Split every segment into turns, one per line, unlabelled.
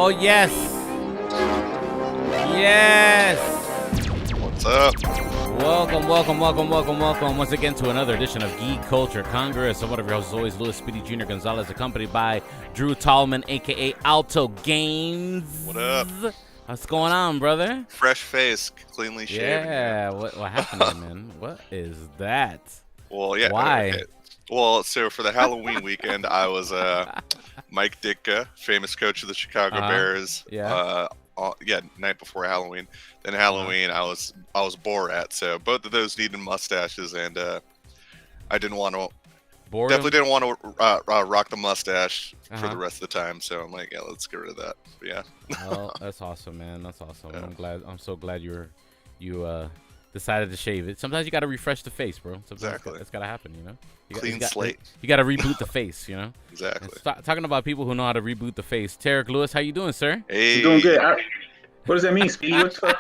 Oh, yes. Yes.
What's up?
Welcome once again to another edition of Geek Culture Congress. I'm one of your hosts, as always, Louis Speedy Jr. Gonzalez, accompanied by Drew Tallman, a.k.a. Alto Games.
What up?
What's going on, brother?
Fresh face, cleanly shaven.
Yeah, what happened there, man? What is that?
Well, yeah.
Why?
Okay. Well, so for the Halloween weekend, I was Mike Ditka, famous coach of the Chicago Bears.
Yeah.
Night before Halloween. Then Halloween, I was Borat. So both of those needed mustaches, and I didn't want to. Definitely didn't want to rock the mustache for the rest of the time. So I'm like, yeah, let's get rid of that. But yeah.
Oh, that's awesome, man. That's awesome. Yeah. I'm so glad you decided to shave it. Sometimes you got to refresh the face, bro. Sometimes
exactly.
It's got to happen, you know.
Clean slate.
You got to reboot the face, you know.
Exactly.
Talking about people who know how to reboot the face. Tarek Lewis, how you doing, sir?
Hey.
I'm doing good. What does that mean, Speedy? What's up?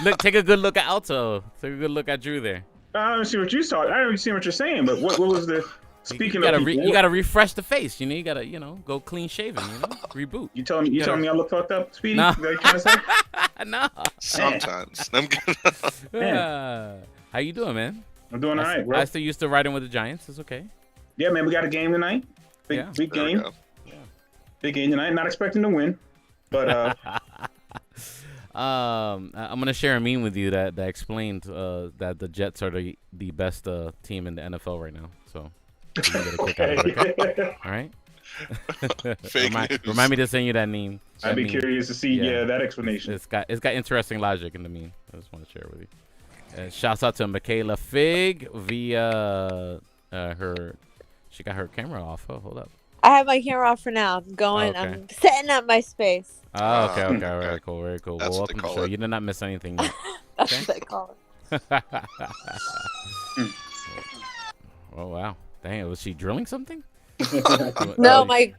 Look, take a good look at Alto. Take a good look at Drew there.
I don't see what you saw. I don't see what you're saying. But what was the? Speaking of people,
you gotta refresh the face. You know, you gotta go clean shaven. You know, reboot.
You telling me I look fucked up, Speedy?
No.
Is that what you're trying to say?
No.
Sometimes. I'm good.
How you doing, man?
I'm doing all right, bro.
I still used to riding with the Giants. It's okay.
Yeah, man. We got a game tonight. Big game.
Yeah.
Big game tonight. Not expecting to win, but
I'm gonna share a meme with you that explained that the Jets are the best team in the NFL right now. So you can get a kick out of it, okay? All right. Remind me to send you that meme.
I'd be curious to see that explanation.
It's got interesting logic in the meme. I just want to share it with you. Shouts out to Michaela Fig via she got her camera off. Oh, hold up.
I have my camera off for now. I'm going.
Oh, okay.
I'm setting up my space.
Oh, okay. Very cool.
That's
Well,
what they
welcome to the
call
show.
it.
You did not miss anything.
That's what they call it.
Oh wow! Dang, was she drilling something?
No, my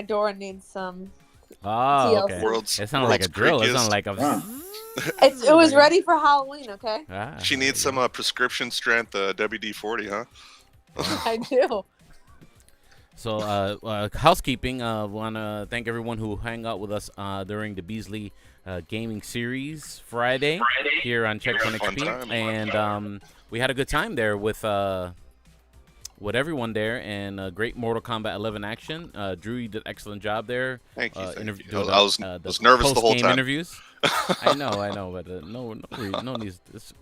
door needs some.
Oh, okay.
World's-
It sounded like a drill. It sounded like a.
It was ready for Halloween. Okay.
She needs some prescription strength WD-40, huh?
I do.
So, housekeeping. Want to thank everyone who hung out with us during the Beasley Gaming Series Friday here on Checkpoint XP, and we had a good time there with everyone there, and great Mortal Kombat 11 action. Drew, you did an excellent job there.
Thank you.
I
was nervous the whole time.
Interviews. I know, but no need.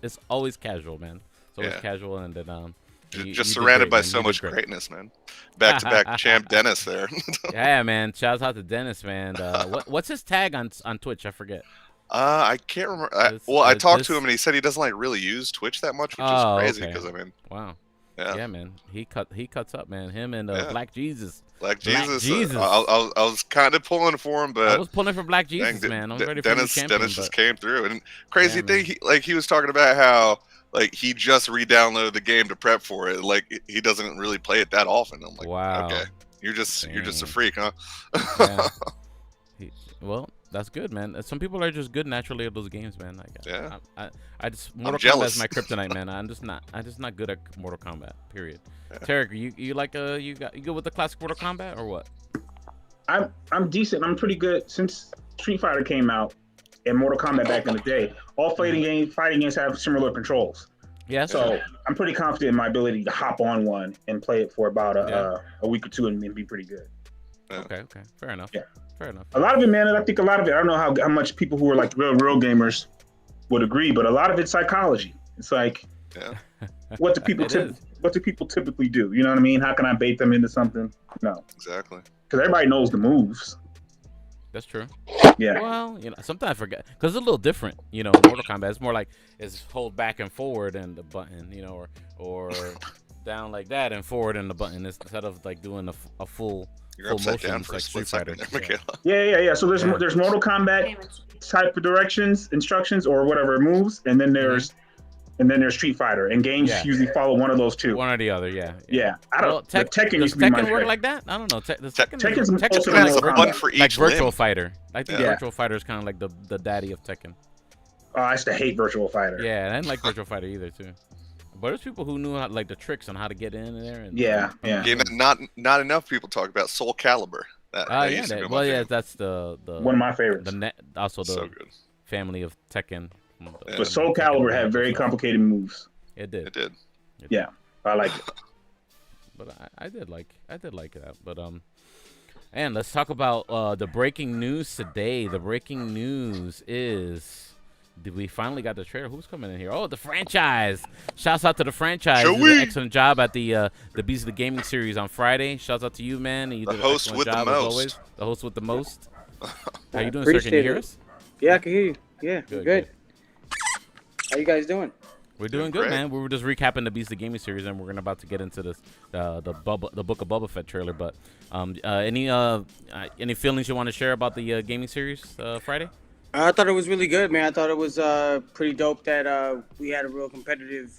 It's always casual, man. It's always casual, and then
just surrounded by so much greatness, man. Back-to-back champ Dennis there.
Yeah, man. Shouts out to Dennis, man. What's his tag on Twitch? I forget.
I can't remember. I talked to him, and he said he doesn't really use Twitch that much, which is crazy because
wow.
Yeah,
man. He cuts up, man. Him and Black Jesus.
Black Jesus. I was kind of pulling for him, but
I was pulling for Black Jesus, man. I was ready for
Dennis.
champion,
Dennis just came through, and crazy thing, he was talking about how he just re-downloaded the game to prep for it. Like he doesn't really play it that often. I'm like, wow, okay, you're just a freak, huh?
Well, that's good, man. Some people are just good naturally at those games, man. I just Mortal Kombat is my kryptonite, man. I'm just not good at Mortal Kombat. Period. Yeah. Tarek, you good with the classic Mortal Kombat or what?
I'm decent. I'm pretty good since Street Fighter came out and Mortal Kombat back in the day. All fighting games have similar controls.
Yeah.
So I'm pretty confident in my ability to hop on one and play it for about a week or two and be pretty good.
Okay. Fair enough.
Yeah.
Fair enough.
A lot of it, man. I think a lot of it. I don't know how much people who are like real gamers would agree, but a lot of it's psychology. It's like, what do people typically do? You know what I mean? How can I bait them into something? No.
Exactly.
Because everybody knows the moves.
That's true.
Yeah.
Well, sometimes I forget because it's a little different. Mortal Kombat. It's more like it's hold back and forward and the button, or down like that and forward and the button instead of like doing a full.
You're upside down for
like
a split
Street Fighter.
Fighter.
Yeah. So there's Mortal Kombat type of directions, instructions, or whatever moves, and then there's Street Fighter, and games usually follow one of those two.
One or the other, yeah.
I don't.
Well,
Tekken
does Tekken work like that? I don't know.
Tekken's
one for each
like Virtual
limb.
Fighter. I think Virtual Fighter is kind of like the daddy of Tekken.
Oh, I used to hate Virtual Fighter.
Yeah, I didn't like Virtual Fighter either too. But there's people who knew the tricks on how to get in there. And,
yeah.
Not enough people talk about Soul Calibur. That used to be
well,
my
yeah,
jam.
that's the
One of my favorites.
Also the
So good.
family of Tekken.
Yeah.
But Soul Calibur had very complicated moves.
It did.
It did.
Yeah, I like it.
But I did like that. But and let's talk about the breaking news today. The breaking news is we finally got the trailer. Who's coming in here? Oh, the franchise. Shouts out to the franchise. You did an excellent job at the Beast of the Gaming series on Friday. Shouts out to you, man. You did an excellent job as always. The host with the most. How you doing, sir? Can you hear us?
Yeah, I can hear you. Yeah, good. How you guys doing?
We're doing good, man. We were just recapping the Beast of the Gaming series, and we're about to get into this the Book of Boba Fett trailer. But any feelings you want to share about the gaming series Friday?
I thought it was really good, man. I thought it was pretty dope that we had a real competitive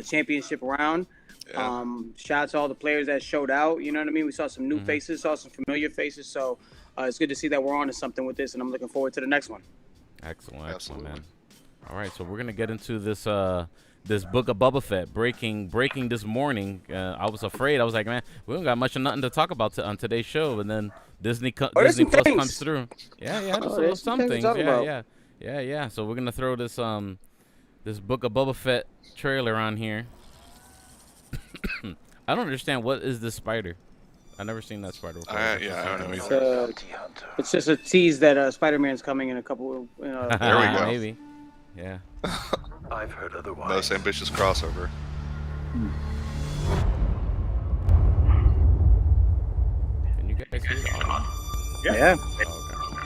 championship round.
Yeah.
Shout out to all the players that showed out. You know what I mean? We saw some new faces, saw some familiar faces. So it's good to see that we're on to something with this, and I'm looking forward to the next one.
Excellent, man. All right, so we're gonna get into this this Book of Boba Fett breaking this morning. I was afraid. I was like, man, we don't got much of nothing to talk about on today's show, and then Disney Plus comes through. Yeah, there's some things. Yeah. So we're gonna throw this this Book of Boba Fett trailer on here. I don't understand, what is this spider? I've never seen that spider before.
I don't know.
It's just a tease that Spider-Man's coming in a couple.
There we go.
Maybe. Yeah.
I've heard otherwise.
Most ambitious crossover.
Can you guys hear it?
Yeah.
Oh,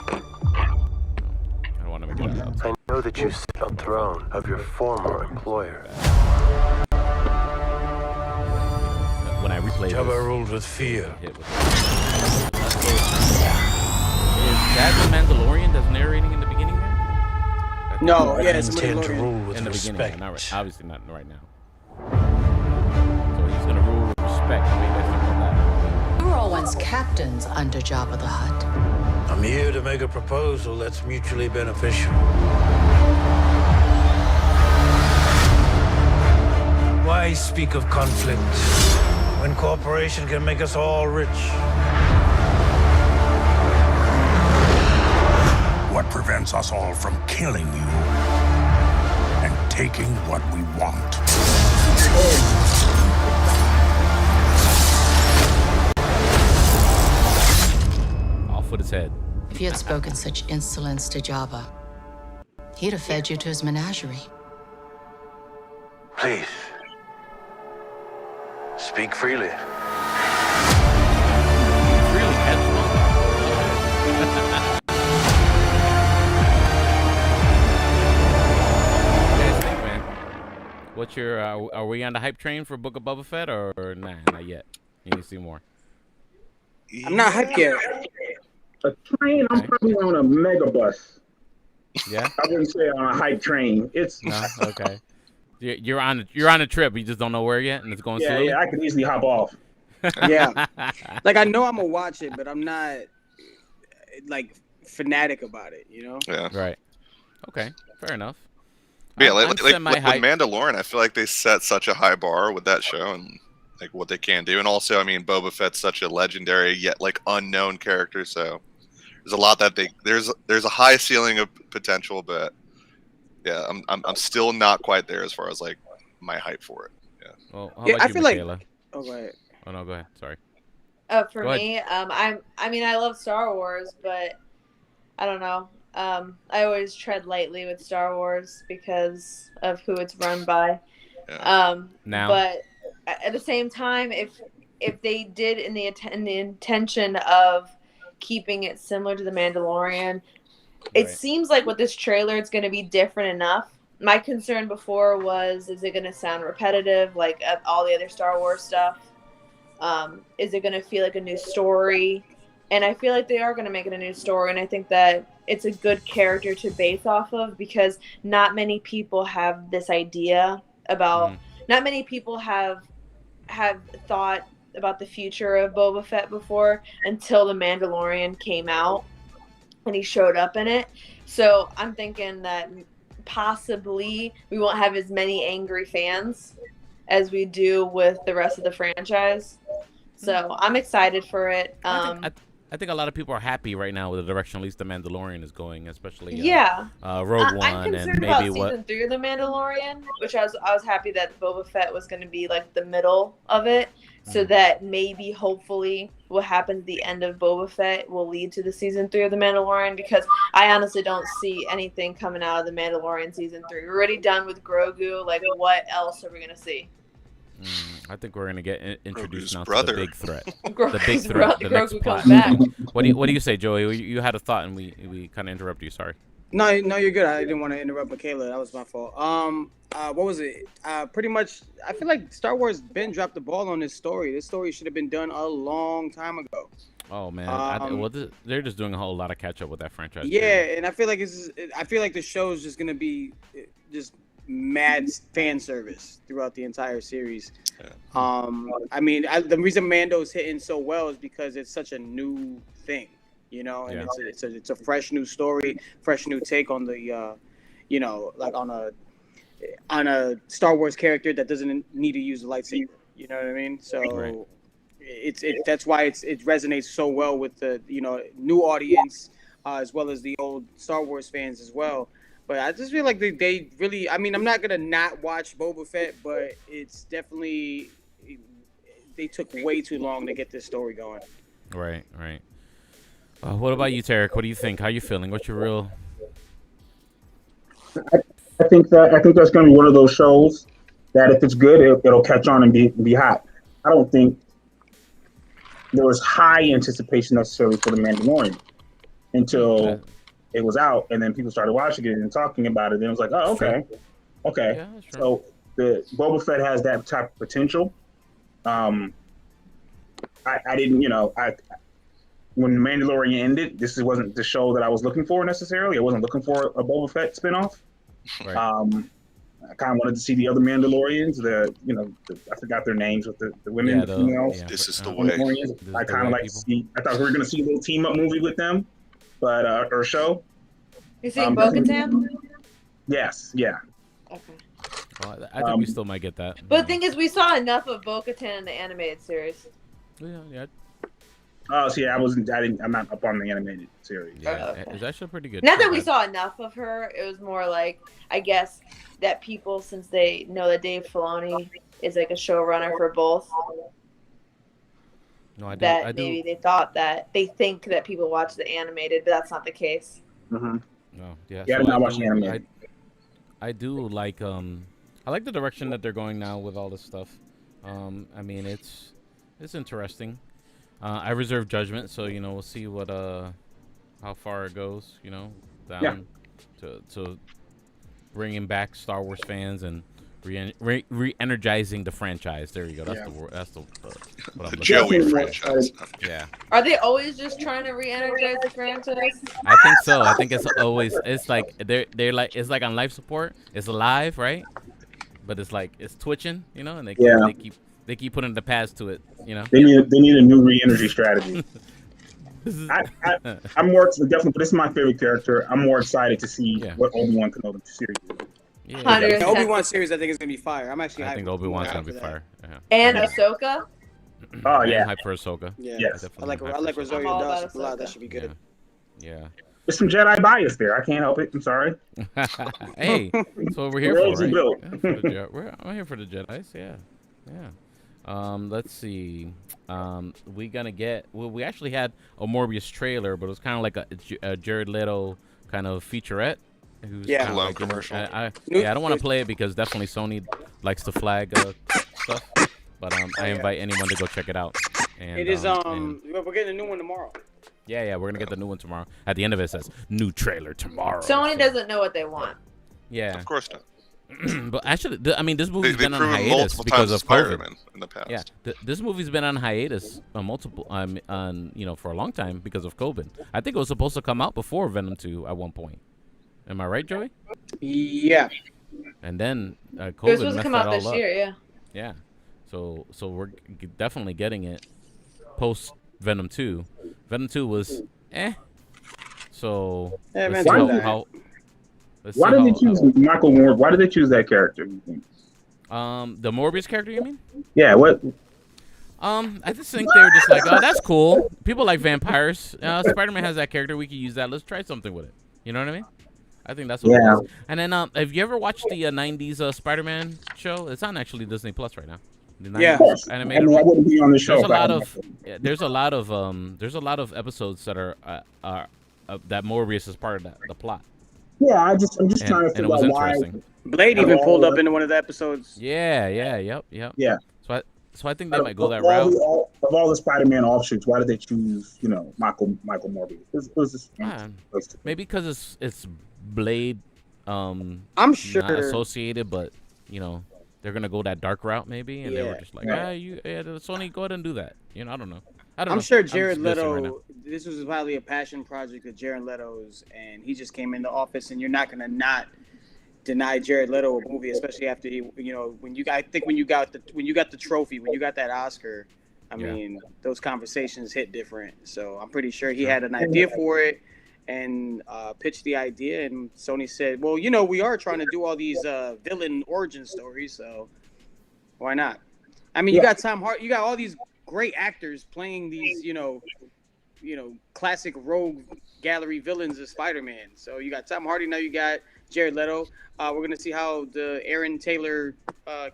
okay. I don't want to make it out.
I know that you sit on the throne of your former employer.
When I replay
Jabba ruled with fear.
Is that the Mandalorian that's narrating in the beginning there?
No,
I
it's
intend to rule with
In the
respect.
beginning, not right, obviously not right now. So he's gonna rule with respect. What do you guys think about that?
We were all once captains under Jabba the Hutt.
I'm here to make a proposal that's mutually beneficial. Why speak of conflict when cooperation can make us all rich?
What prevents us all from killing you and taking what we want?
Off with his head.
If you had spoken such insolence to Jabba, he'd have fed you to his menagerie.
Please, speak freely.
Really headstrong. What's your? Are we on the hype train for Book of Boba Fett or nah, not yet? You need to see more.
I'm not hyped yet.
A train, I'm probably on a mega bus.
Yeah.
I wouldn't say on a hype train. It's
No. Okay. You're on a trip. You just don't know where yet, and it's going slowly.
I could easily hop off.
Yeah. Like, I know I'm gonna watch it, but I'm not like fanatic about it, you know?
Yeah.
Right. Okay. Fair enough.
Yeah, like with
semi-hype.
Mandalorian, I feel like they set such a high bar with that show and like what they can do. And also, I mean, Boba Fett's such a legendary yet like unknown character, so there's a lot that there's a high ceiling of potential, but yeah, I'm still not quite there as far as like my hype for it. Yeah.
Well, how
Yeah,
about
I
you,
feel like.
Michaela?
Oh, go ahead.
Oh no, go ahead. Sorry.
For
Go
me, I mean, I love Star Wars, but I don't know. I always tread lightly with Star Wars because of who it's run by.
Yeah.
Now.
But at the same time, if they did in the intention of keeping it similar to The Mandalorian, it
Right.
seems like with this trailer, it's going to be different enough. My concern before was, is it going to sound repetitive like all the other Star Wars stuff? Is it going to feel like a new story? And I feel like they are going to make it a new story, and I think that it's a good character to base off of because not many people have this idea about. Not many people have thought about the future of Boba Fett before until The Mandalorian came out and he showed up in it. So I'm thinking that possibly we won't have as many angry fans as we do with the rest of the franchise. So I'm excited for it.
I I think a lot of people are happy right now with the direction at least the Mandalorian is going, especially Rogue One
I'm
and
concerned
maybe
about
what.
season 3 of the Mandalorian, which I was happy that Boba Fett was going to be like the middle of it, so that maybe hopefully what happens at the end of Boba Fett will lead to the season 3 of the Mandalorian, because I honestly don't see anything coming out of the Mandalorian season 3. We're already done with Grogu. Like, what else are we going to see?
I think we're gonna get introduced
Grogu's
now
brother.
to the big threat.
Grogu's
The big threat. The next
Grogu
plot.
comes back.
What do you say, Joey? You had a thought and we kind of interrupted you. Sorry.
No, you're good. I didn't want to interrupt Michaela. That was my fault. What was it? Pretty much, I feel like Star Wars dropped the ball on this story. This story should have been done a long time ago.
Oh man, they're just doing a whole lot of catch up with that franchise.
Yeah, and I feel like the show is just gonna be just mad fan service throughout the entire series. I mean, the reason Mando's hitting so well is because it's such a new thing, you know, and it's a fresh new story, fresh new take on the, you know, like on a Star Wars character that doesn't need to use a lightsaber. You know what I mean? So that's why it resonates so well with the new audience as well as the old Star Wars fans as well. But I just feel like they really, I mean, I'm not going to not watch Boba Fett, but it's definitely, they took way too long to get this story going.
Right. What about you, Tarek? What do you think? How you feeling? What's your real...
I think that's going to be one of those shows that if it's good, it'll catch on and be hot. I don't think there was high anticipation necessarily for The Mandalorian until... it was out, and then people started watching it and talking about it. And it was like, oh, okay.
Yeah,
so the Boba Fett has that type of potential. I didn't, when Mandalorian ended, this wasn't the show that I was looking for necessarily. I wasn't looking for a Boba Fett spinoff.
Right.
I kind of wanted to see the other Mandalorians. I forgot their names with the women, the females.
This is the way.
I kind of like to see. I thought we were going to see a little team up movie with them. But or show.
You seeing Bo-Katan?
Yes, yeah.
Okay.
Well, I think we still might get that.
But the thing is, we saw enough of Bo-Katan in the animated series.
Yeah.
Oh, see, I'm not up on the animated series.
Yeah, it's actually pretty good.
Not that we saw enough of her. It was more like, I guess, that people, since they know that Dave Filoni is like a showrunner for both.
No, I do.
Maybe they think that people watch the animated, but that's not the case.
Mm-hmm.
No, yeah.
Yeah, so I watch animated.
I do like I like the direction that they're going now with all this stuff. I mean, it's interesting. I reserve judgment, so we'll see what how far it goes. Down to bringing back Star Wars fans and re-energizing the franchise. There you go. That's the word. That's the what I'm
Joey franchise.
Yeah.
Are they always just trying to re-energize the franchise?
I think so. I think it's like they're like, it's like on life support. It's alive, right? But it's like it's twitching, and they keep putting the pads to it,
They need a new re-energy strategy. I'm more definitely, but this is my favorite character. I'm more excited to see what Obi-Wan Kenobi series is.
Yeah.
The Obi-Wan series, I think, is gonna be fire. I think
Obi-Wan's gonna be fire. Yeah.
And Ahsoka.
Oh yeah,
hype for Ahsoka.
Yeah.
Yes.
I like Rosario Dawson a lot. That should be good.
Yeah.
There's some Jedi bias there. I can't help it. I'm sorry.
Hey, that's what we're here for, right? I'm here for the Jedis. Yeah. Let's see. We actually had a Morbius trailer, but it was kind of like a Jared Leto kind of featurette.
Hello commercial.
I don't want to play it because definitely Sony likes to flag stuff. But I invite anyone to go check it out. And,
it is we're getting a new one tomorrow.
Yeah, we're gonna get the new one tomorrow. At the end of it, says new trailer tomorrow.
Sony doesn't know what they want.
Yeah,
of course not.
But actually, this movie's been on hiatus because of COVID.
In the past.
Yeah, this movie's been on hiatus for a long time because of COVID. I think it was supposed to come out before Venom 2 at one point. Am I right, Joey?
Yeah.
And then COVID
it was supposed
messed
to come
that
out this
all up.
year, yeah.
Yeah. So we're definitely getting it post Venom 2. Venom 2 was So let's see
why did they choose Michael Moore? Why did they choose that character?
The Morbius character, you mean?
Yeah. What?
I just think they were just like, oh, that's cool. People like vampires. Spider-Man has that character. We could use that. Let's try something with it. You know what I mean? I think that's what it is. And then, have you ever watched the '90s Spider-Man show? It's on actually Disney Plus right now.
Yeah,
animated. I mean, I wouldn't be on the show.
There's a lot of episodes that are that Morbius is part of the plot.
Yeah, I'm just trying to figure out why.
Blade even pulled up into one of the episodes.
Yep.
Yeah.
So I think they might go that route.
Of all the Spider-Man offshoots, why did they choose, Michael Morbius? It was
maybe because it's Blade.
I'm sure
not associated, but they're gonna go that dark route maybe, and they were just like, Sony, go ahead and do that. I don't know.
I'm sure Jared Leto. This was probably a passion project of Jared Leto's, and he just came in the office, and you're not gonna not deny Jared Leto a movie, especially after when you got the trophy, when you got that Oscar. I mean, those conversations hit different. So I'm pretty sure he had an idea for it and pitched the idea, and Sony said, well, we are trying to do all these villain origin stories, so why not? I mean, you got Tom Hardy, you got all these great actors playing these, classic rogue gallery villains of Spider-Man. So you got Tom Hardy, now you got Jared Leto. We're going to see how the Aaron Taylor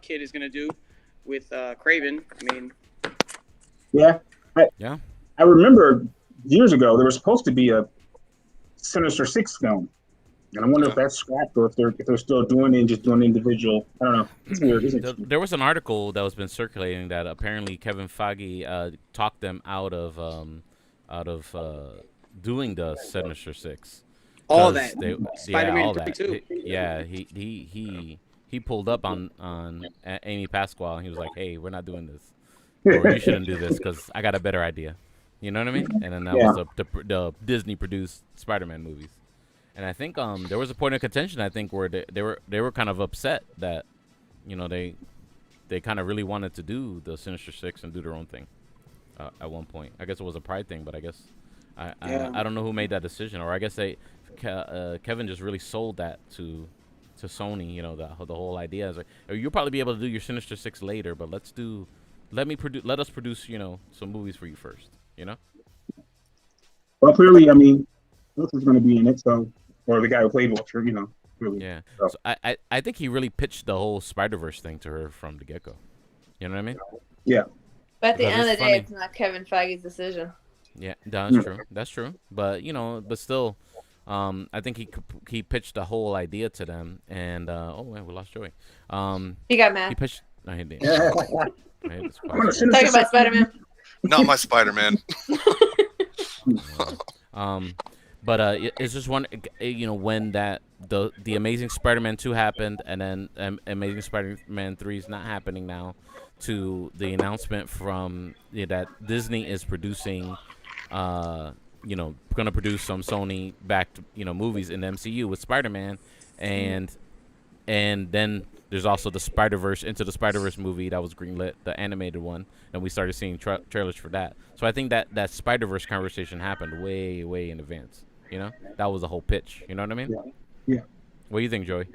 kid is going to do with Kraven. I mean,
I remember years ago there was supposed to be a Sinister Six film, and I wonder if that's scrapped or if they're still doing it and just doing individual. I don't know. It's weird.
There was an article that was been circulating that apparently Kevin Feige talked them out of doing the Sinister Six.
All that.
Spider-Man
3 too.
Yeah, he pulled up on Amy Pasquale, and he was like, "Hey, we're not doing this, or you shouldn't do this because I got a better idea." You know what I mean? And then that was the Disney produced Spider-Man movies. And I think there was a point of contention, I think, where they were kind of upset that they kind of really wanted to do the Sinister Six and do their own thing at one point. I guess it was a pride thing, but I guess I don't know who made that decision, or I guess Kevin just really sold that to Sony. The whole idea is like, you'll probably be able to do your Sinister Six later, but let us produce some movies for you first.
Well, clearly, I mean, Wilson's going to be in it, or the guy who played Vulture, really.
Yeah. So I think he really pitched the whole Spider-Verse thing to her from the get-go. You know what I mean?
Yeah.
But at the end of the day, it's not Kevin Feige's decision.
Yeah, that's true. That's true. But but still, I think he pitched the whole idea to them, and we lost Joey.
He got mad.
He pitched. No, he didn't.
Talking about Spider-Man.
Not my Spider-Man.
But it's just one. When the Amazing Spider-Man 2 happened, and then Amazing Spider-Man 3 is not happening now, to the announcement from that Disney is producing, going to produce some Sony backed movies in the MCU with Spider-Man, and then there's also the Into the Spider-Verse movie that was greenlit, the animated one, and we started seeing trailers for that. So I think that Spider-Verse conversation happened way, way in advance. That was the whole pitch. You know what I mean?
Yeah.
What do you think, Joey?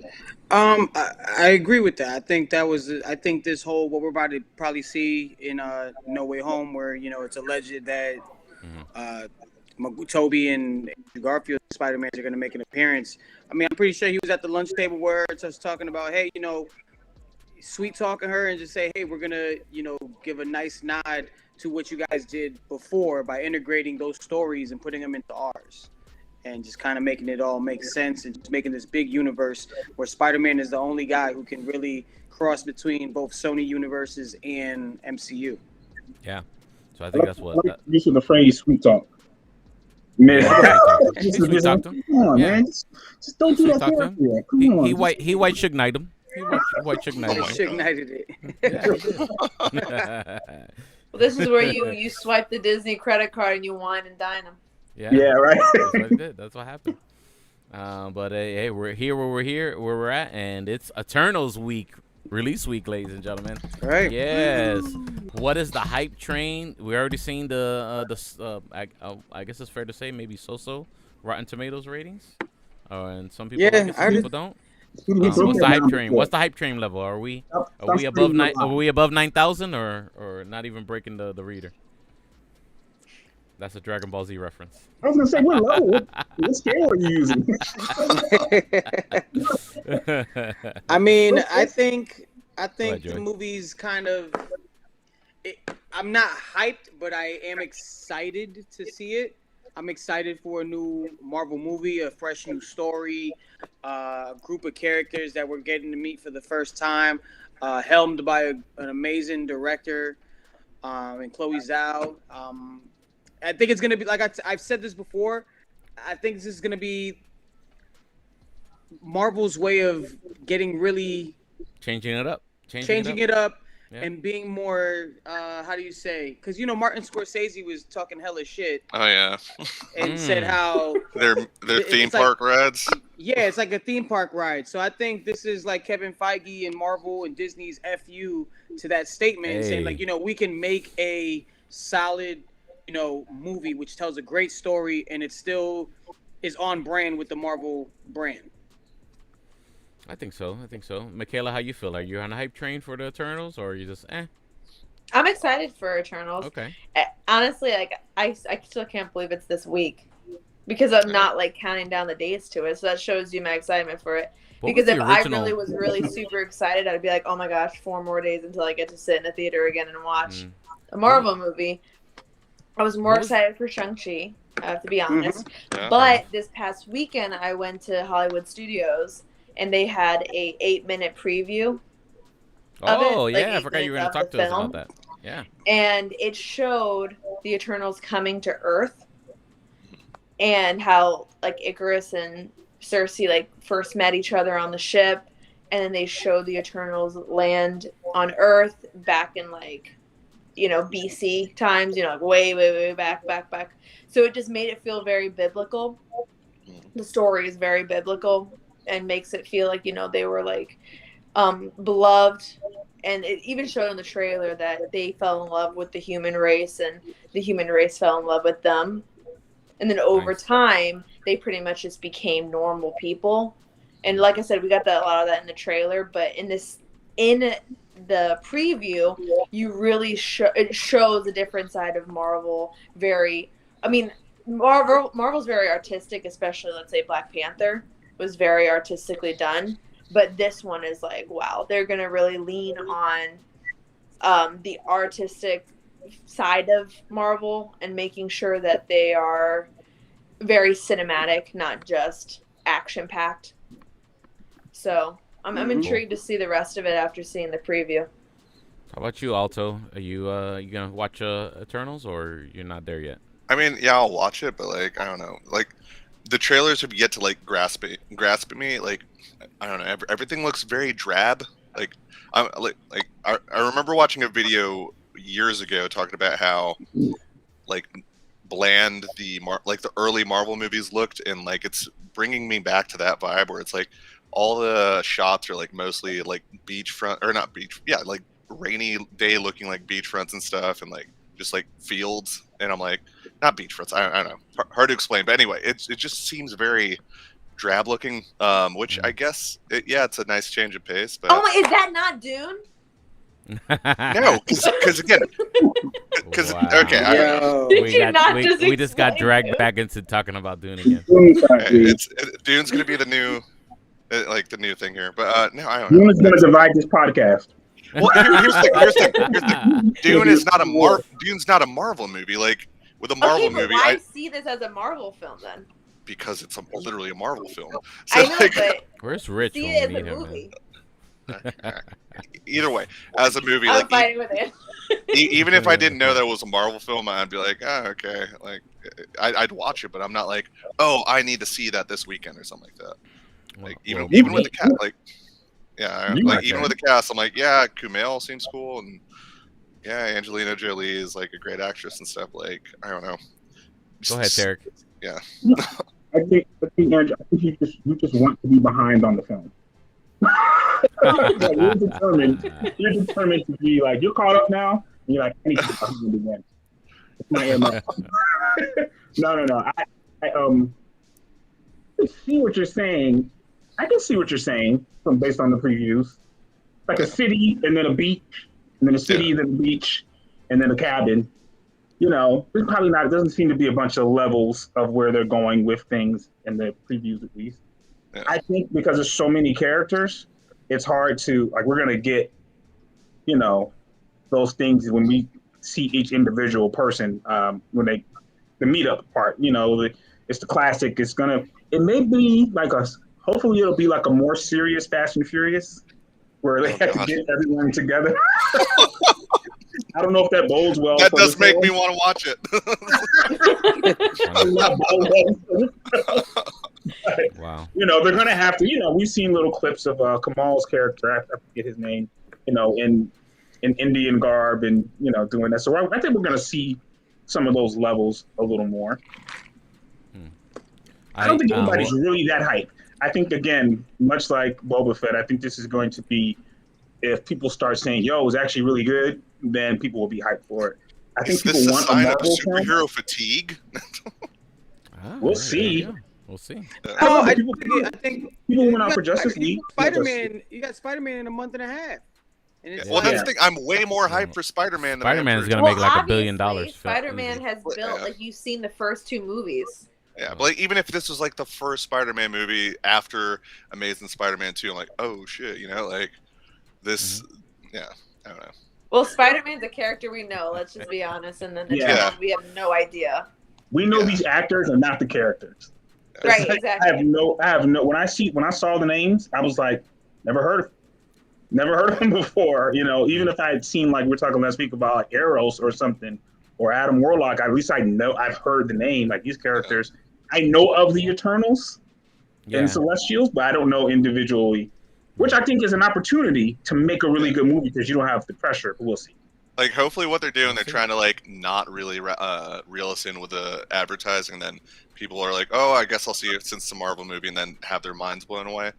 I agree with that. I think this whole what we're about to probably see in No Way Home, where it's alleged that Tobey and Garfield Spider-Man are going to make an appearance. I mean, I'm pretty sure he was at the lunch table where it's just talking about, hey, sweet talking her and just say, hey, we're going to, give a nice nod to what you guys did before by integrating those stories and putting them into ours. And just kind of making it all make sense and just making this big universe where Spider-Man is the only guy who can really cross between both Sony universes and MCU.
Yeah. So I think that's what.
This is the phrase "sweet talk." Man,
sweet talk to him.
Come on, man. Just don't do that. Come on.
He white Suge Knight him. He white Suge Knight him.
Suge Knighted
it. Well, this is where you swipe the Disney credit card and you wine and dine them.
Yeah, right.
That's what it did. That's what happened. But hey, we're here where we're at, and it's Eternals week, release week, ladies and gentlemen.
Right.
Yes. What is the hype train? We already seen I guess it's fair to say maybe so-so Rotten Tomatoes ratings. And some people like it, some people don't. What's the hype train? What's the hype train level? Are we above 9,000 or not even breaking the reader? That's a Dragon Ball Z reference.
I was gonna say, what level? What scale are you using?
I mean, I think the movie's kind of. I'm not hyped, but I am excited to see it. I'm excited for a new Marvel movie, a fresh new story, a group of characters that we're getting to meet for the first time, helmed by an amazing director, and Chloe Zhao. I think it's going to be, like I've said this before, I think this is going to be Marvel's way of getting really...
Changing it up.
Yeah. And being more, how do you say? Because, Martin Scorsese was talking hella shit.
Oh, yeah.
And said how...
Their theme park rides?
Yeah, it's like a theme park ride. So I think this is like Kevin Feige and Marvel and Disney's FU to that statement. And saying, like, we can make a solid, movie which tells a great story and it still is on brand with the Marvel brand.
I think so. Michaela, how you feel? Are you on a hype train for the Eternals, or are you just
I'm excited for Eternals.
Okay.
Honestly, like I still can't believe it's this week because I'm not like counting down the days to it. So that shows you my excitement for it. Because if I really was really super excited, I'd be like, oh my gosh, 4 more days until I get to sit in a theater again and watch a Marvel movie. I was more excited for Shang-Chi, I have to be honest.
Yeah.
But this past weekend, I went to Hollywood Studios. And they had a 8-minute preview.
Oh, yeah. I forgot you were going to talk to us about that. Yeah.
And it showed the Eternals coming to Earth and how, like, Icarus and Cersei, like, first met each other on the ship. And then they showed the Eternals land on Earth back in, like, BC times, like, way back. So it just made it feel very biblical. The story is very biblical. And makes it feel like, they were like beloved. And it even showed in the trailer that they fell in love with the human race and the human race fell in love with them. And then over time, they pretty much just became normal people. And like I said, we got a lot of that in the trailer. But in the preview, you really it shows a different side of Marvel. Marvel's very artistic, especially, let's say, Black Panther was very artistically done, but this one is like, wow, they're gonna really lean on the artistic side of Marvel and making sure that they are very cinematic, not just action packed. So I'm intrigued to see the rest of it after seeing the preview.
How about you, Alto? Are you gonna watch Eternals, or you're not there yet?
I mean, yeah, I'll watch it, but like, I don't know, like. The trailers have yet to like grasp at me. Like, I don't know. Everything looks very drab. Like, I remember watching a video years ago talking about how like bland the early Marvel movies looked, and like it's bringing me back to that vibe where it's like all the shots are like mostly like beachfront or not beach, yeah, like rainy day looking like beachfronts and stuff, and like just like fields, and I'm like. Not beachfronts. I don't know. Hard to explain, but anyway, it just seems very drab looking. Which I guess, it's a nice change of pace. But
is that not Dune?
No, because again, okay.
We just got dragged back into talking about Dune again.
Dune's gonna be the new, the new thing here. But no, I don't know.
Dune is gonna divide this podcast.
Well, here's the thing. Dune's not a Marvel movie. Like. With a Marvel movie,
why see this as a Marvel film then?
Because it's literally a Marvel film.
So, I know, but
where's Rich?
See it as a movie.
Either way, as a movie,
I'm fighting with it.
Even if I didn't know that it was a Marvel film, I'd be like, okay, like I'd watch it, but I'm not like, oh, I need to see that this weekend or something like that. Like even with the cast, like even with the cast, I'm like, yeah, Kumail seems cool, and. Yeah, Angelina Jolie is like a great actress and stuff. Like, I don't know.
Go ahead, Derek.
Yeah.
I think Andrew, you just want to be behind on the film. You're determined to be like, you're caught up now, and you're like, I need to get behind again. It's my MO. No. I see what you're saying. I can see what you're saying based on the previews. Like a city and then a beach, and then a city and then a beach, and then a cabin. You know, there's probably not. It doesn't seem to be a bunch of levels of where they're going with things in the previews, at least. Yeah. I think because there's so many characters, it's hard to like. We're gonna get, you know, those things when we see each individual person when the meetup part. You know, it's the classic. It may be like hopefully it'll be like a more serious Fast and Furious, where they have to get everyone together. I don't know if that bodes well.
That does make me want to watch it.
Wow.
You know, they're going to have to, you know, we've seen little clips of Kamal's character, I forget his name, you know, in Indian garb and, you know, doing that. So I think we're going to see some of those levels a little more. I don't think anybody's really that hyped. I think, again, much like Boba Fett, I think this is going to be, if people start saying, yo, it was actually really good, then people will be hyped for it. I think people want a Marvel
superhero fatigue.
We'll see.
We'll see.
I think
people went out for Justice League.
Spider-Man, you got Spider-Man in a month and a half. And
well, that's the thing. I'm way more hyped for Spider-Man.
Spider-Man is going to make like $1 billion.
Spider-Man has built, like, you've seen the first 2 movies.
Yeah, but like, even if this was like the first Spider-Man movie after Amazing Spider-Man 2, I'm like, oh shit, you know, like this, I don't know.
Well, Spider-Man's a character we know, let's just be honest, and then we have no idea.
We know these actors and not the characters.
Right, exactly.
I have no when I saw the names, I was like, never heard of them before, you know, even if I had seen, like we were talking last week about like Eros or something, or Adam Warlock, at least I've heard the name, like these characters. I know of the Eternals and Celestials, but I don't know individually, which I think is an opportunity to make a really good movie because you don't have the pressure. But we'll see.
Like, hopefully what they're doing, they're trying to, like, not really reel us in with the advertising, and then people are like, oh, I guess I'll see it since it's a Marvel movie, and then have their minds blown away.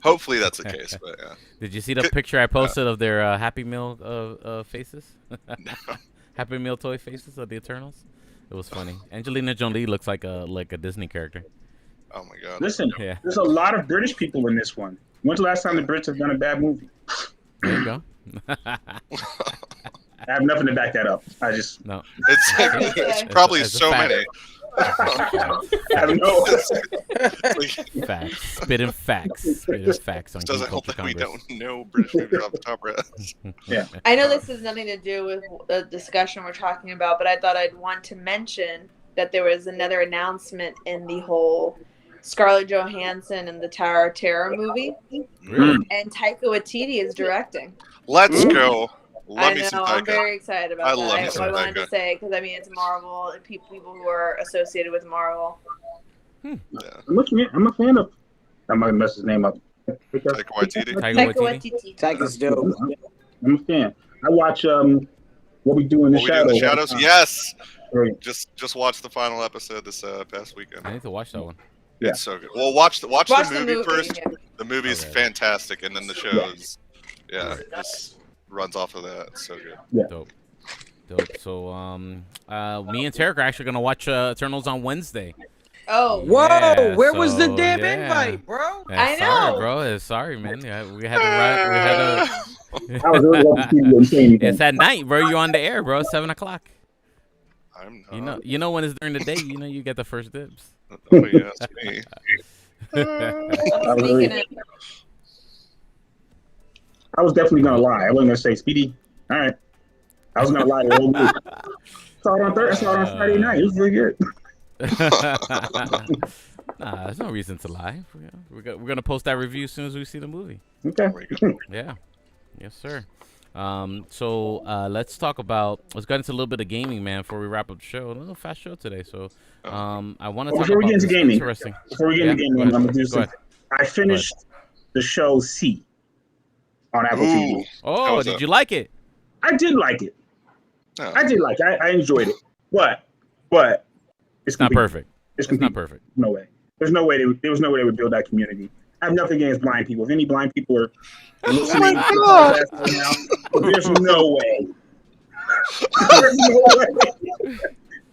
Hopefully that's the case, but yeah.
Did you see the picture I posted of their Happy Meal faces?
No.
Happy Meal toy faces of the Eternals? It was funny. Angelina Jolie looks like a Disney character.
Oh my god!
Listen, there's a lot of British people in this one. When's the last time the Brits have done a bad movie?
There you go.
I have nothing to back that up. I just
no.
It's probably so many.
I don't know.
Facts. Spitting facts. On
doesn't help that we don't know British movies off the top of our heads.
Yeah.
I know this has nothing to do with the discussion we're talking about, but I thought I'd want to mention that there was another announcement in the whole Scarlett Johansson and the Tower of Terror movie.
Really?
And Taika Waititi is directing.
Let's go.
I know, I'm very excited about that. I wanted to say, because I mean, it's Marvel, and people who are associated with Marvel.
Yeah. I'm a fan of. I might mess his name up.
Taika Waititi.
Taika's dope.
I'm a fan. I watch What We Do in the Shadows.
Yes. Just watched the final episode this past weekend.
I need to watch that one.
Yeah.
It's so good. Well, watch the movie first. Yeah. The movie's fantastic, and then the show's just runs off of that. It's so good.
Yeah.
Dope. So me and Tarek are actually gonna watch Eternals on Wednesday.
Oh.
Whoa! Yeah, where was the damn invite, bro?
Yeah,
I know.
Sorry, bro. Sorry, man. Yeah, we had to It's at night, bro. You're on the air, bro. 7 o'clock.
I'm not.
You know when it's during the day. You know you get the first dibs.
Oh yeah, that's me.
I was definitely gonna lie. I wasn't gonna say Speedy. All right. I was gonna lie the whole week. Saw it on Thursday. Saw it on Friday night. It was really good.
Nah, there's no reason to lie. We're gonna post that review as soon as we see the movie.
Okay.
Yeah. Yes, sir. So let's get into a little bit of gaming, man, before we wrap up the show. A little fast show today, so I want to talk
before
about
we get into gaming.
Interesting.
Before we get into gaming, I'm gonna do something. I finished the show C on Apple TV.
Oh, did you like it?
I did like it. Oh. I did like it. I enjoyed it, but
it's not perfect. It's not perfect.
No way. There was no way they would build that community. I have nothing against blind people. If any blind people are listening, there's no way. There's no way.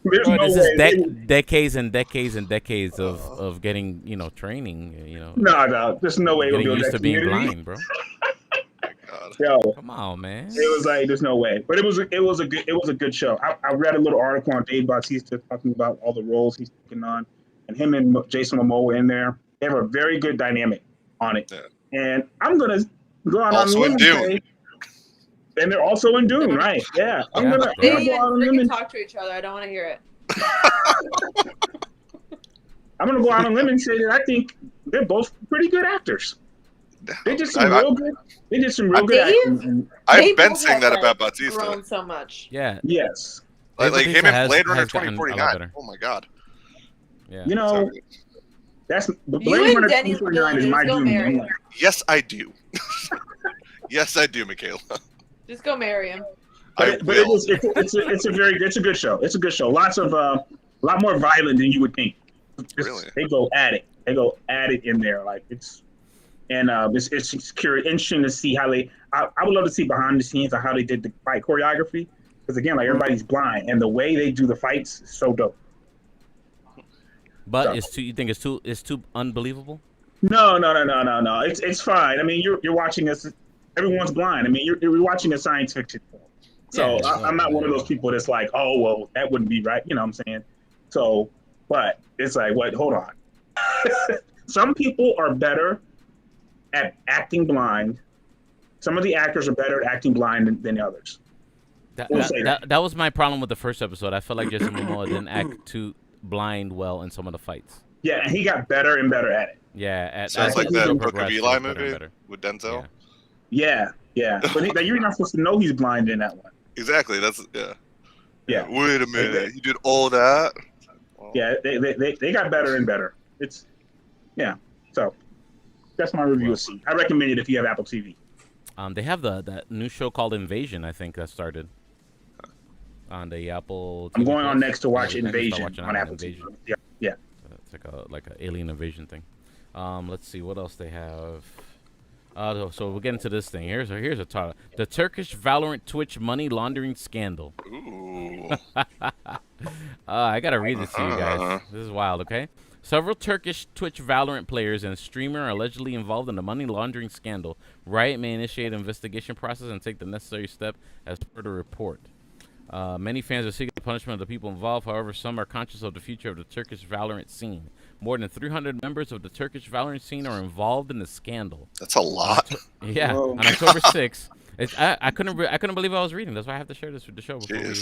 There's
Bro,
no
this
way.
is decades and decades and decades of getting, training,
No, there's no way.
getting
We'll
used
that
to being
community.
blind, bro.
Yo,
Come on, man.
it was like there's no way, but it was a good show. I read a little article on Dave Bautista talking about all the roles he's taking on, and him and Jason Momoa were in there. They have a very good dynamic on it, and I'm gonna go out
Also
on a limb
in
and
Dune.
say, and they're also in Dune, right? Yeah, I'm
Yeah.
gonna
They
go
even
out on a limb
freaking
and
talk to each other. I don't want to hear it.
I'm gonna go out on a limb and say that I think they're both pretty good actors. They did some real good. They did some real good acting.
I've been saying that about Bautista.
Grown so much.
Yeah.
Yes.
Like him in Blade Runner
has gotten a lot
2049.
better.
Oh my god.
Yeah.
You know, that's
You
Blade Runner
and Denny
2049 is my
go
Dune.
marry
I'm
him.
like,
Yes, I do. Yes, I do, Michaela.
Just go marry him.
But it's a good show. It's a good show. Lots of lot more violent than you would think.
Really?
They go at it. They go at it in there. Like it's interesting to see how they. I would love to see behind the scenes of how they did the fight choreography. Because again, like everybody's blind, and the way they do the fights is so dope.
But you think it's too unbelievable?
No. It's fine. I mean, you're watching us. Everyone's blind. I mean, you're watching a science fiction film. So I'm not one of those people that's like, oh well, that wouldn't be right. You know what I'm saying? So, but it's like, what? Hold on. Some people are better at acting blind. Some of the actors are better at acting blind than others.
That was my problem with the first episode. I felt like Jason Momoa didn't act too blind well in some of the fights.
Yeah, and he got better and better at it.
Yeah,
sounds like that Book of Eli movie with Denzel.
Yeah. But you're not supposed to know he's blind in that one.
Exactly.
Yeah.
Wait a minute. You did all that?
Yeah, they got better and better. So that's my review of C. I recommend it if you have Apple TV.
They have that new show called Invasion, I think, that started on the Apple TV.
I'm going on next to watch
Yeah,
Invasion
watching
on Apple
Invasion.
TV. Yeah.
It's like a alien invasion thing. Let's see what else they have. So we'll get into this thing. Here's a title: the Turkish Valorant Twitch money laundering scandal.
Ooh.
I gotta read this to you guys. This is wild. Okay. Several Turkish Twitch Valorant players and streamer are allegedly involved in the money laundering scandal. Riot may initiate an investigation process and take the necessary step as per the report. Many fans are seeking the punishment of the people involved. However, some are conscious of the future of the Turkish Valorant scene. More than 300 members of the Turkish Valorant scene are involved in the scandal.
That's a lot.
Yeah. On October 6th. I couldn't believe I was reading. That's why I have to share this with the show before we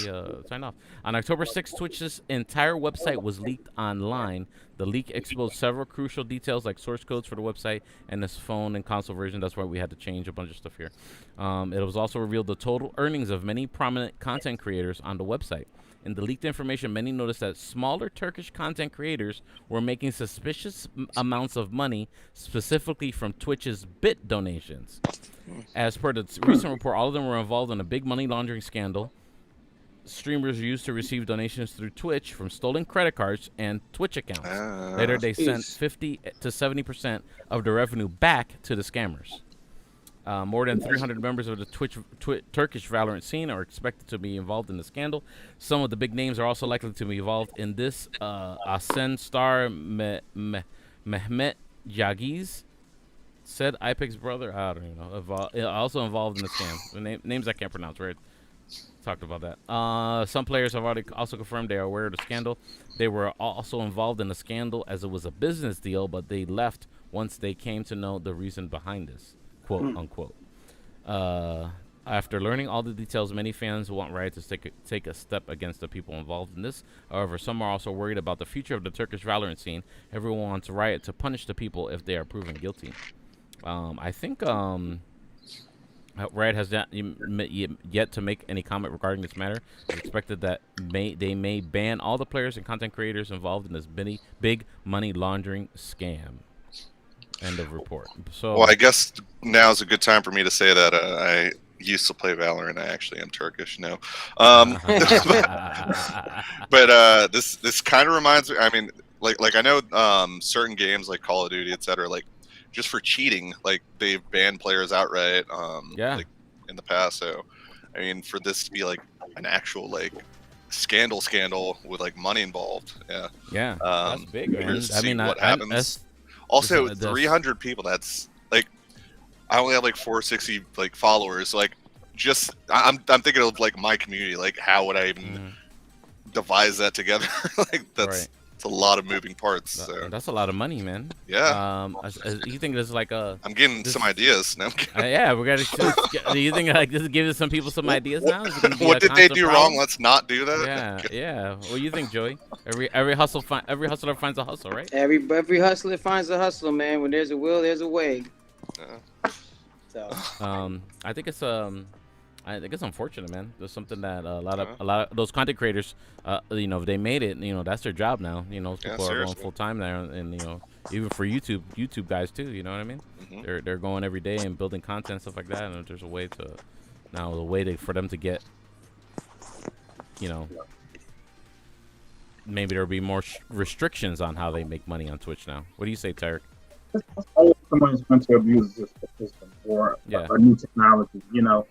sign off. On October 6th, Twitch's entire website was leaked online. The leak exposed several crucial details like source codes for the website and this phone and console version. That's why we had to change a bunch of stuff here. It was also revealed the total earnings of many prominent content creators on the website. In the leaked information, many noticed that smaller Turkish content creators were making suspicious amounts of money, specifically from Twitch's bit donations. As per the recent report, all of them were involved in a big money laundering scandal. Streamers used to receive donations through Twitch from stolen credit cards and Twitch accounts. Later, they sent 50 to 70% of the revenue back to the scammers. More than 300 members of the Turkish Valorant scene are expected to be involved in the scandal. Some of the big names are also likely to be involved in this. Asen star Mehmet Jagiz, said Ipex's brother, I don't even know, also involved in the scam. Names I can't pronounce, right? Talked about that. Some players have already also confirmed they are aware of the scandal. They were also involved in the scandal as it was a business deal, but they left once they came to know the reason behind this, quote unquote. After learning all the details, many fans want Riot to take a step against the people involved in this. However, some are also worried about the future of the Turkish Valorant scene. Everyone wants Riot to punish the people if they are proven guilty. I think Riot has not yet to make any comment regarding this matter. It's expected that they may ban all the players and content creators involved in this big money laundering scam. End of report. So,
well, I guess now is a good time for me to say that I used to play Valorant. I actually am Turkish now. But this kind of reminds me. I mean, like I know certain games like Call of Duty, etc. Like just for cheating, like they've banned players outright. Like in the past. So, I mean, for this to be like an actual like scandal with like money involved. Yeah.
Yeah. That's big, man. I mean,
what happens. Also, 300 people. That's like, I only have like 460 like followers. So, like, just I'm thinking of like my community. Like, how would I even devise that together? Like, that's it's a lot of moving parts. So
that's a lot of money, man.
Yeah.
You think there's like
I'm getting some ideas now.
Yeah, we got to. Do you think like this is giving some people some ideas now?
What did they do wrong? Let's not do that.
Yeah. What do you think, Joey? Every hustler finds a hustle, right?
Every hustler finds a hustle, man. When there's a will, there's a way.
Yeah.
So
I think it's unfortunate, man. There's something that a lot of those content creators, you know, if they made it, you know, that's their job now. You know, people are going full time there, and you know, even for YouTube guys too. You know what I mean? They're going every day and building content, stuff like that. And there's a way for them to get, you know, maybe there'll be more restrictions on how they make money on Twitch now. What do you say, Tarek?
Someone's going to abuse this system or a new technology, you know.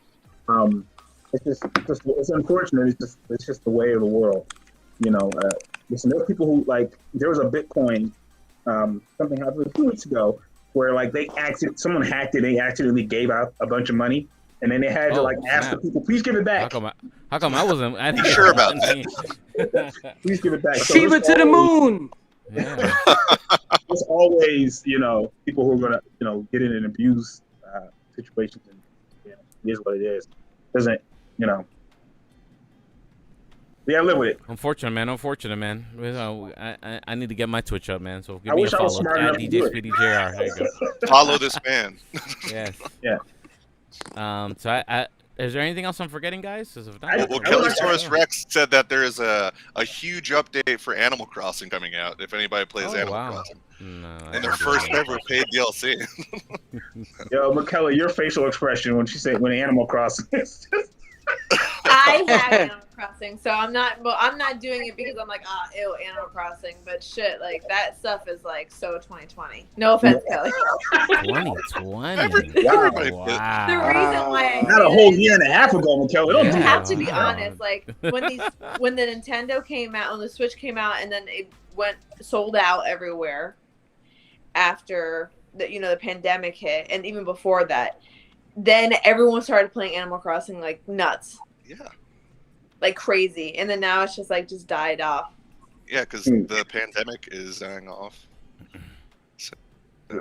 It's unfortunate. It's just the way of the world, you know. Listen, there's people who like. There was a Bitcoin, something happened a few weeks ago where like someone hacked it. They accidentally gave out a bunch of money, and then they had to like ask the people, please give it back.
How come I wasn't? I didn't
sure about that.
Please give it back.
Fever to the moon.
Yeah.
There's always, you know, people who are gonna, you know, get in and abuse situations, and you know, it is what it is. Doesn't, you know. Yeah, live with it.
Unfortunate, man. I need to get my Twitch up, man. So give
I
me
wish
a
I was
follow
smart enough
at
to do it.
DJSpeedyJR. There you go.
Follow this man.
Yes.
Yeah.
So is there anything else I'm forgetting, guys?
Well, Kellysaurus Rex said that there is a huge update for Animal Crossing coming out. If anybody plays Animal Crossing, and their first ever paid DLC.
Yo, McKellar, your facial expression when she said when Animal Crossing.
I have Animal Crossing, so I'm not doing it because I'm like, ew, Animal Crossing. But shit, like that stuff is like so 2020. No offense, Kelly.
2020.
Wow.
The reason why
Not a whole year and a half ago, McKellar.
I have to be honest. Like when the Nintendo came out, when the Switch came out, and then it went sold out everywhere after the pandemic hit, and even before that. Then everyone started playing Animal Crossing like nuts.
Yeah.
Like crazy. And then now it's just died off.
Yeah, because the pandemic is dying off. So,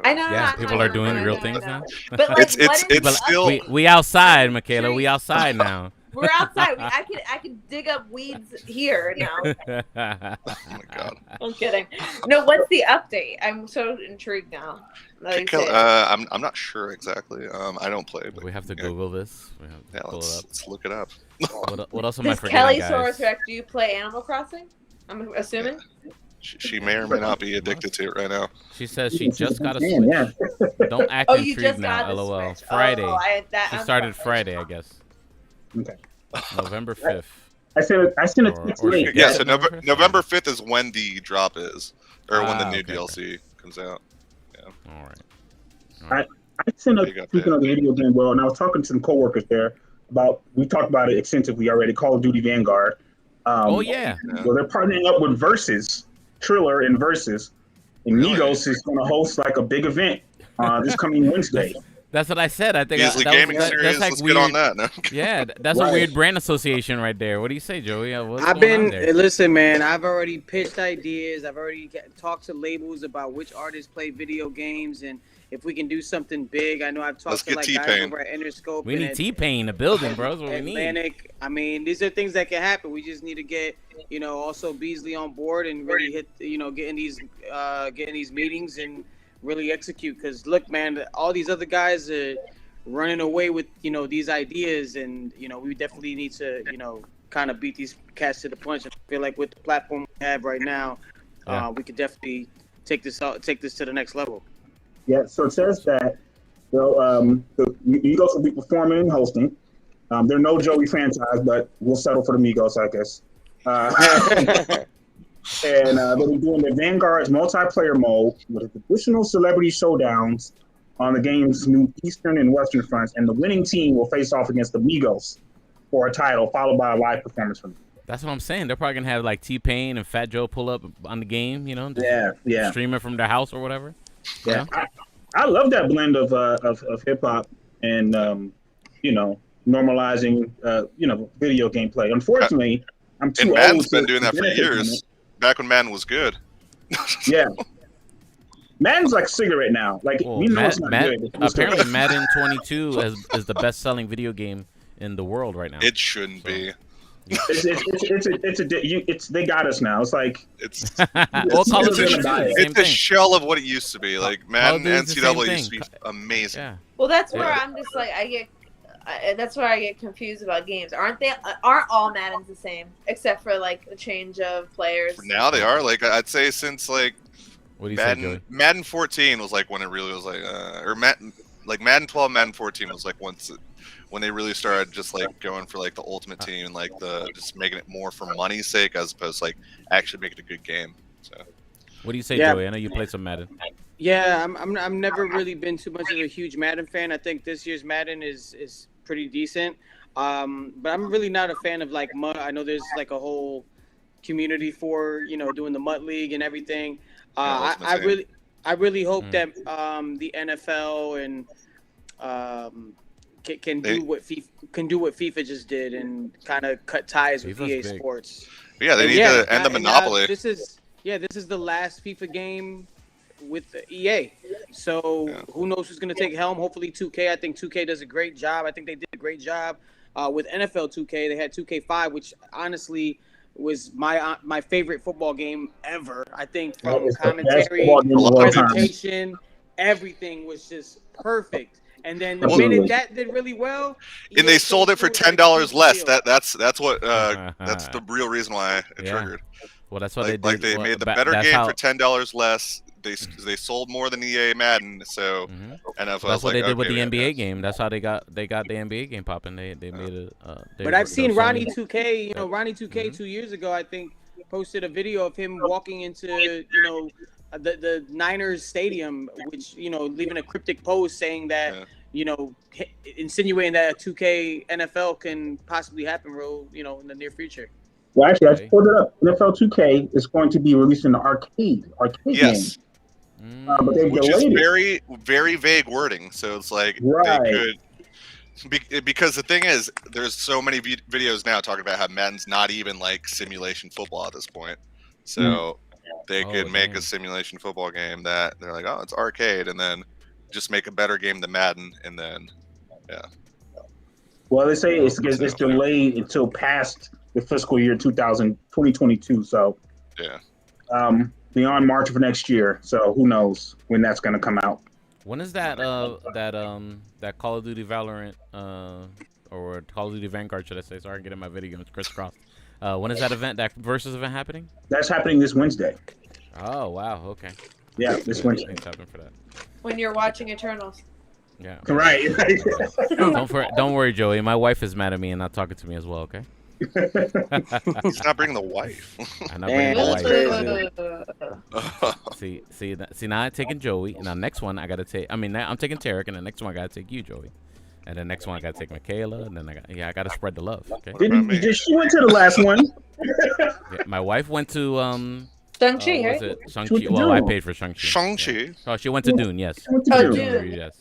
I know.
Yeah, people are doing real things now.
But like,
it's still...
We outside, Michaela. We outside now.
We're outside. I can dig up weeds here now.
Oh my god.
I'm kidding. No, what's the update? I'm so intrigued now.
I'm not sure exactly. I don't play. But
we have to Google this.
Let's look it up.
What else am I forgetting, guys?
Kellysaurus Rex, do you play Animal Crossing? I'm assuming.
She may or may not be addicted to it right now.
She says she just got a Switch. Don't act intrigued now. LOL. Friday. She started Friday, I guess.
Okay.
November 5th.
I sent a tweet late.
Yeah, so November 5th is when the drop is, or when the new DLC comes out. Yeah.
All right.
I sent a tweet on the video game world, and I was talking to some coworkers there about. We talked about it extensively already. Call of Duty Vanguard.
Oh yeah.
Well, they're partnering up with Versuz, Triller, and Versuz. And Migos is going to host like a big event this coming Wednesday.
That's what I said. I think
Beasley Gaming Series. Let's get on that. No?
Yeah, that's a weird brand association right there. What do you say, Joey?
Listen, man. I've already pitched ideas. I've already talked to labels about which artists play video games and if we can do something big. I know I've talked to guys over at Interscope.
We need T-Pain, the building, bro. That's what we need.
Atlantic. I mean, these are things that can happen. We just need to get, also Beasley on board and really hit, getting these meetings and really execute. Because look, man, all these other guys are running away with these ideas, and we definitely need to kind of beat these cats to the punch. I feel like with the platform we have right now, we could definitely take this to the next level.
Yeah, so it says that the Migos will be performing and hosting. They're no Joey franchise, but we'll settle for the Migos, I guess. And they'll be doing the Vanguard's multiplayer mode with additional celebrity showdowns on the game's new Eastern and Western fronts, and the winning team will face off against the Migos for a title, followed by a live performance from the Migos.
That's what I'm saying. They're probably gonna have like T-Pain and Fat Joe pull up on the game. You know,
yeah,
stream it from their house or whatever.
Yeah, I love that blend of hip hop and normalizing video gameplay. Unfortunately, I'm too old.
And Madden's been doing that for years. Back when Madden was good.
Yeah. Madden's like a cigarette now. Like we know it's not good.
Apparently, Madden 22 is the best-selling video game in the world right now.
It shouldn't be.
It's they got us now. It's like
it's
it's
a shell of what it used to be. Like Madden NCAA used to be amazing.
Yeah.
Well, that's where I'm just like that's where I get confused about games. Aren't all Maddens the same except for like the change of players?
For now they are. Like I'd say since like
what do you
Madden,
say, Joey?
Madden 14 was like when it really was like Madden 12, Madden 14 was like when they really started just like going for like the ultimate team and like just making it more for money's sake as opposed to like actually making a good game. So
what do you say, Joey? I know you played some Madden.
Yeah, I'm never really been too much of a huge Madden fan. I think this year's Madden is pretty decent. But I'm really not a fan of like MUT. I know there's like a whole community for doing the MUT League and everything. I really hope that the NFL and can do what FIFA just did and kind of cut ties with EA Sports.
Yeah, they need to end the monopoly.
This is the last FIFA game with the EA. So who knows who's going to take helm? Hopefully 2K. I think 2K does a great job. I think they did a great job with NFL 2K. They had 2K5, which honestly was my favorite football game ever. I think from commentary, presentation, everything was just perfect. And then the minute that did really well,
and they sold it for $10 less. That's what that's the real reason why it triggered.
Well, that's what they did.
Like they made the better game for $10 less. They sold more than EA Madden, so NFL.
That's what they did with the NBA game. That's how they got the NBA game popping. They made it.
But I've seen Ronnie 2K. Ronnie 2K 2 years ago, I think, posted a video of him walking into the Niners stadium, which leaving a cryptic post saying that insinuating that a 2K NFL can possibly happen, in the near future.
Well, actually, I just pulled it up. NFL 2K is going to be releasing the arcade game. But they've
Which
delayed
is
it.
very, very vague wording. So it's like they could, because the thing is, there's so many videos now talking about how Madden's not even like simulation football at this point. So they could make a simulation football game that they're like, oh, it's arcade, and then just make a better game than Madden, and then
Well, they say it's delayed until past the fiscal year 2022. So beyond March of next year. So who knows when that's going to come out?
When is that that Call of Duty Valorant or Call of Duty Vanguard, should I say? Sorry, I'm getting my video games crisscrossed. When is that versus event happening? That's happening this Wednesday. Oh wow, okay. Yeah, this Wednesday. For that.
When you're watching Eternals.
Yeah.
Right.
Don't worry, Joey. My wife is mad at me and not talking to me as well. Okay.
He's not bringing the wife.
I'm not bringing the wife. See, now I'm taking Joey. And the next one I gotta take. I mean, I'm taking Tarek, and the next one I gotta take you, Joey. And the next one I gotta take Michaela, and then I gotta spread the love. Okay.
She went to the last one.
Yeah, my wife went to
Shang-Chi, right?
Was it Shang-Chi? Well, I paid for Shang-Chi.
Shang-Chi?
Yeah. Oh, she went to Dune, yes.
Oh, Dune.
Yes.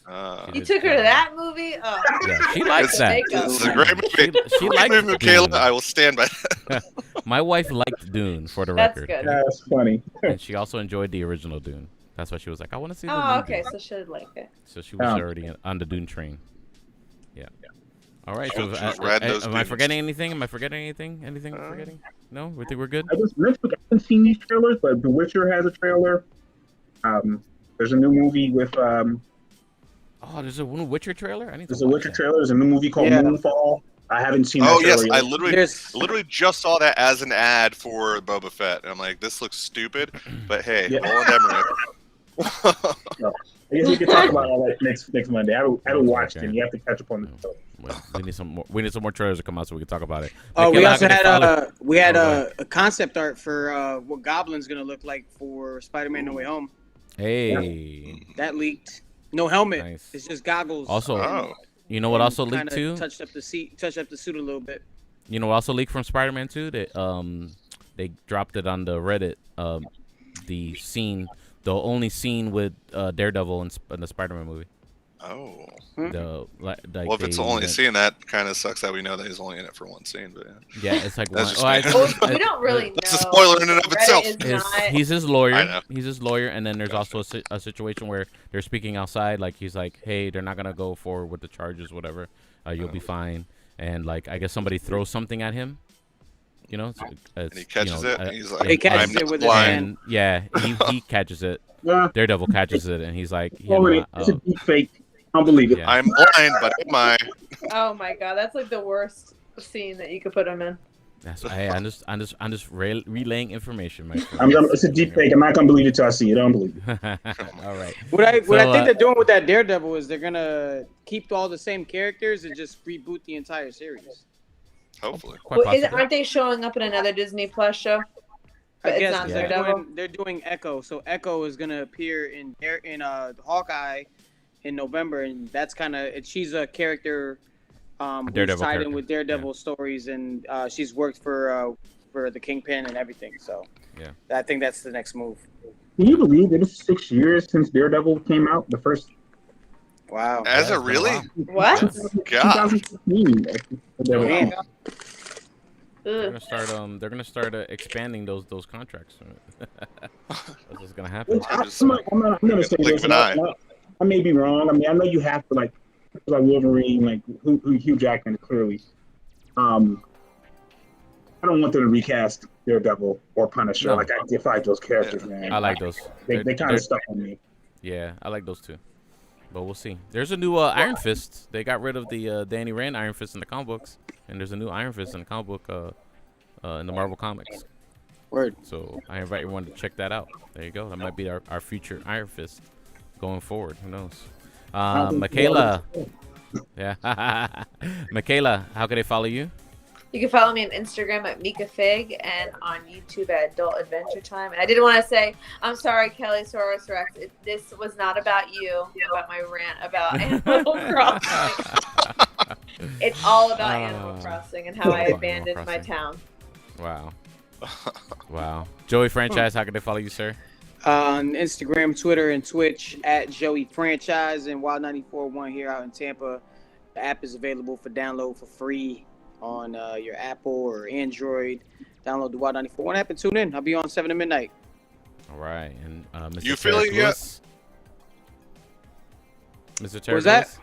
You took her to that movie? Oh.
Yeah, she likes that.
This is a great movie.
She likes
Dune. Michaela, I will stand by that.
My wife liked Dune, for the
That's
record.
good.
That's funny.
And she also enjoyed the original Dune. That's why she was like, I want to see the new
okay,
Dune.
so she would like it.
So she was already on the Dune train. Yeah. All right. So am I forgetting anything? Am I forgetting anything? Anything I'm forgetting? No? We think we're good?
I haven't seen these trailers, but The Witcher has a trailer. There's a new movie with
Oh, there's a new Witcher trailer?
There's a Witcher trailer. There's a new movie called Moonfall. I haven't seen that trailer yet.
I literally just saw that as an ad for Boba Fett. And I'm like, this looks stupid, but hey, Roland Emmerich.
I guess we can talk about all that next Monday. I haven't watched it. You have to catch up on the show.
Well, we need some more. We need some more trailers to come out so we can talk about it.
Oh, we also had a concept art for what Goblin's gonna look like for Spider-Man: No Way Home.
Hey,
that leaked. No helmet.
Nice.
It's just goggles.
Also, you know what also leaked too?
Touched up the suit a little bit.
You know, also leaked from Spider-Man 2. They dropped it on the Reddit. The only scene with Daredevil in the Spider-Man movie.
Oh.
Well,
if it's only a scene, that kind of sucks that we know that he's only in it for one scene. But
yeah, it's like
that's
one.
We don't really know.
It's a spoiler in and of itself.
He's his lawyer. He's his lawyer, and then there's also a situation where they're speaking outside. Like he's like, "Hey, they're not gonna go forward with the charges, whatever. You'll be fine." And like, I guess somebody throws something at him. You know,
and he catches it. And he's like,
he catches it with his hand.
Yeah, he catches it. Daredevil catches it, and he's like,
"It's a deep fake. I don't believe it.
Yeah. I'm blind, but am I?"
Oh my god, that's like the worst scene that you could put him in.
I'm just relaying information, my friend.
It's a deep fake. I'm not gonna believe it till I see it. I don't believe it.
All right.
What I think they're doing with that Daredevil is they're gonna keep all the same characters and just reboot the entire series.
Hopefully.
Aren't they showing up in another Disney Plus show? But
I guess
it's not Daredevil.
they're doing Echo, so Echo is gonna appear in Hawkeye in November, and that's she's a character who's tied in with Daredevil stories, and she's worked for the Kingpin and everything. So
yeah,
I think that's the next move.
Can you believe it is 6 years since Daredevil came out? The first.
Wow.
As it really?
What?
God.
2016.
They're gonna start expanding those contracts. That's what's gonna happen.
I'm gonna say this. I may be wrong. I mean, I know you have to like Wolverine, like who Hugh Jackman clearly. I don't want them to recast Daredevil or Punisher. Like I dislike those characters, man.
I like those.
They kind of stuck on me.
Yeah, I like those too. But we'll see. There's a new Iron Fist. They got rid of the Danny Rand Iron Fist in the comic books, and there's a new Iron Fist in the comic book in the Marvel Comics.
Word.
So I invite everyone to check that out. There you go. That might be our future Iron Fist going forward. Who knows? Michaela. Yeah. Michaela, how can they follow you?
You can follow me on Instagram at Mika Fig and on YouTube at Adult Adventure Time. And I did want to say, I'm sorry, Kelly Soros Rex. This was not about you, about my rant about Animal Crossing. It's all about Animal Crossing and how I abandoned my town.
Wow. Wow. Joey Franchise, how can they follow you, sir?
On Instagram, Twitter, and Twitch at Joey Franchise and Wild 94.1 here out in Tampa. The app is available for download for free on your Apple or Android. Download the Wild 94.1 app and tune in. I'll be on 7 to midnight.
All right. And Mr.
You feel it yet?
Mr. Terry
was that?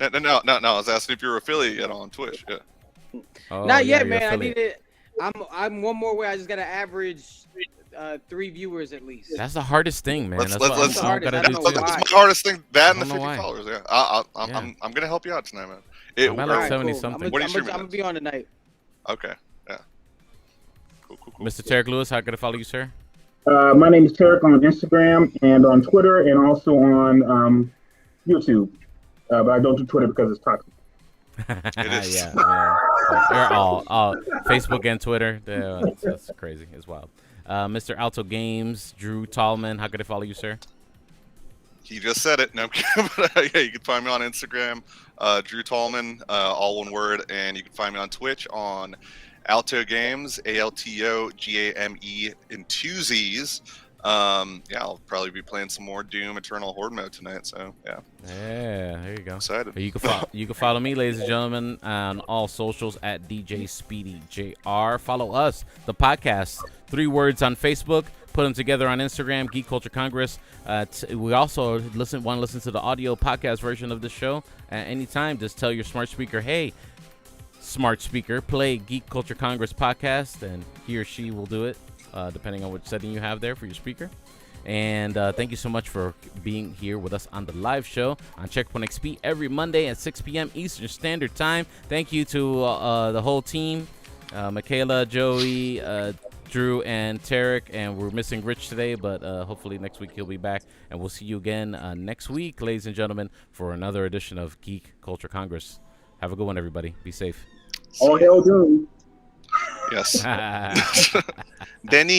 No. I was asking if you're affiliate yet on Twitch. Yeah.
Not yet, man. I need it. I'm one more way. I just gotta average 3 viewers at least.
That's the hardest thing, man.
That's
my
hardest thing. That and the 50 followers. Yeah. I'm gonna help you out tonight, man.
I'm at like 70 something.
What are you streaming?
I'm gonna be on tonight.
Okay. Yeah. Cool.
Mr. Tarek Lewis, how can I follow you, sir?
My name is Tarek on Instagram and on Twitter and also on YouTube. But I don't do Twitter because it's toxic.
It is.
Yeah. They're all Facebook and Twitter. That's crazy as well. Mr. Alto Games, Drew Tallman, how can I follow you, sir?
He just said it. No, yeah, you can find me on Instagram, Drew Tallman, all one word, and you can find me on Twitch on Alto Games, ALTOGAME in 2 Z's. Yeah, I'll probably be playing some more Doom Eternal Horde mode tonight. So yeah.
Yeah, there you go.
Excited.
You can follow me, ladies and gentlemen, on all socials at DJ Speedy JR. Follow us, the podcast. 3 words on Facebook. Put them together on Instagram, Geek Culture Congress. We also want to listen to the audio podcast version of the show at any time. Just tell your smart speaker, hey, smart speaker, play Geek Culture Congress podcast, and he or she will do it, depending on which setting you have there for your speaker. And thank you so much for being here with us on the live show on Checkpoint XP every Monday at 6 p.m. Eastern Standard Time. Thank you to the whole team, Michaela, Joey, Drew, and Tarek. And we're missing Rich today, but hopefully next week he'll be back. And we'll see you again next week, ladies and gentlemen, for another edition of Geek Culture Congress. Have a good one, everybody. Be safe.
All hail Doom.
Yes. Denny.